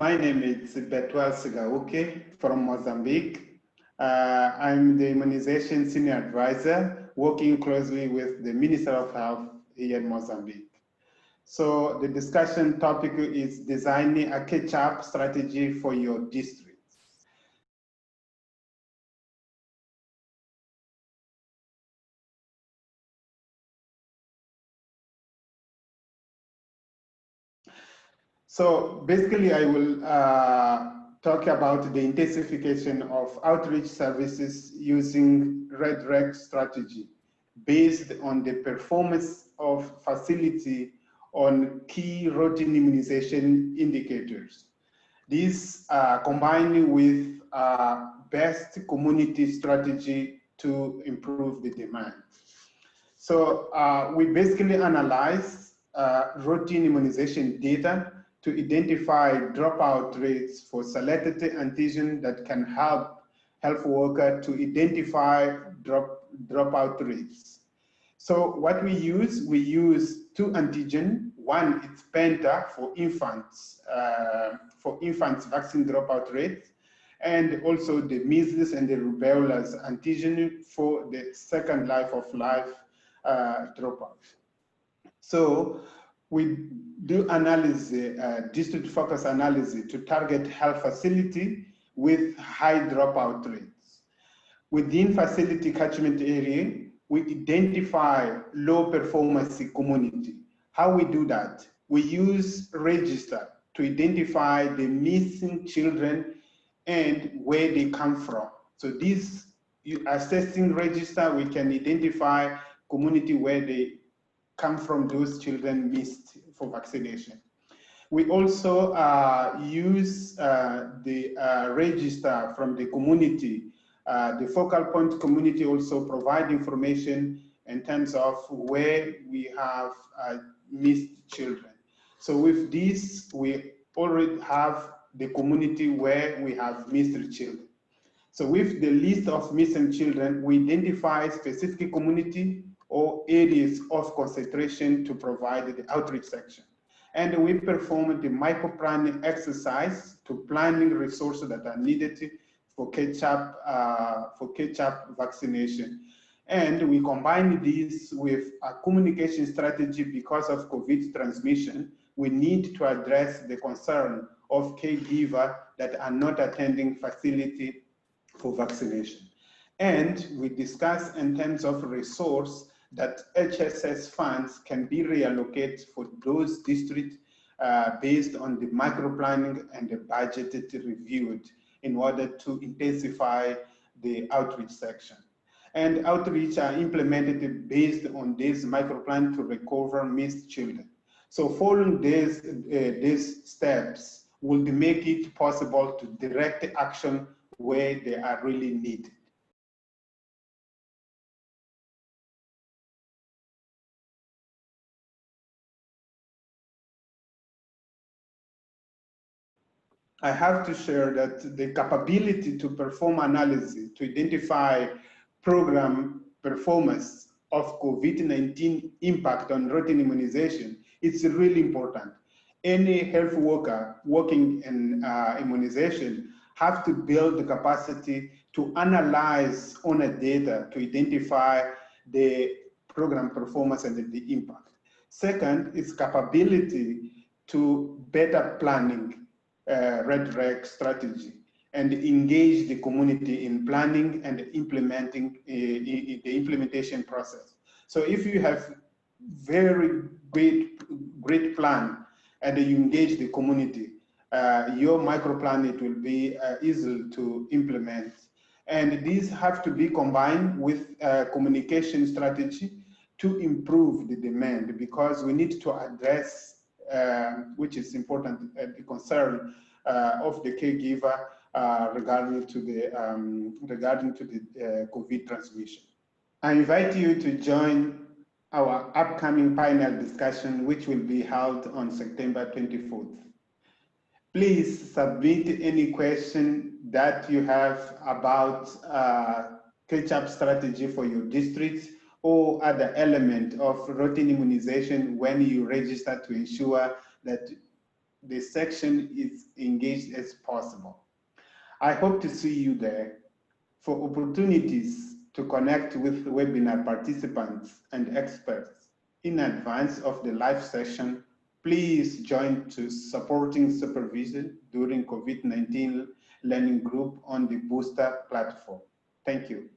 My name is Betuel Sigauque from Mozambique. I'm the Immunization Senior Advisor working closely with the Minister of Health here in Mozambique. So the discussion topic is designing a catch-up strategy for your district. So basically, I will talk about the intensification of outreach services using Red Rec strategy based on the performance of facility on key routine immunization indicators. These combined with best community strategy to improve the demand. So we basically analyze routine immunization data to identify dropout rates for selected antigen that can help health worker to identify dropout rates. So what we use two antigen. One is Penta for infants vaccine dropout rate, and also the measles and the rubella antigen for the second life of life dropout. So we do analysis, district focus analysis to target health facility with high dropout rates. Within facility catchment area, we identify low performance community. How we do that? We use register to identify the missing children and where they come from. So this assessing register, we can identify community where they come from, those children missed for vaccination. We also use the register from the community. The focal point community also provide information in terms of where we have missed children. So with this, we already have the community where we have missed children. So with the list of missing children, we identify specific community or areas of concentration to provide the outreach section. And we perform the micro-planning exercise to planning resources that are needed for catch-up vaccination. And we combine this with a communication strategy. Because of COVID transmission, we need to address the concern of caregivers that are not attending facility for vaccination. And we discuss in terms of resource that HSS funds can be reallocated for those districts based on the micro-planning and the budget reviewed in order to intensify the outreach section. And outreach are implemented based on this micro-plan to recover missed children. So following these steps will make it possible to direct action where they are really needed. I have to share that the capability to perform analysis to identify program performance of COVID-19 impact on routine immunization is really important. Any health worker working in immunization have to build the capacity to analyze on a data to identify the program performance and the impact. Second is capability to better planning Red Rec strategy and engage the community in planning and implementing the implementation process. So if you have very great plan and you engage the community, your micro plan, it will be easy to implement. And these have to be combined with communication strategy to improve the demand, because we need to address which is important, the concern of the caregiver regarding to the COVID transmission. I invite you to join our upcoming panel discussion, which will be held on September 24th. Please submit any question that you have about catch-up strategy for your district or other element of routine immunization when you register, to ensure that the section is engaged possible. I hope to see you there. For opportunities to connect with webinar participants and experts in advance of the live session, please join to Supporting Supervision during COVID-19 Learning Group on the Booster platform. Thank you.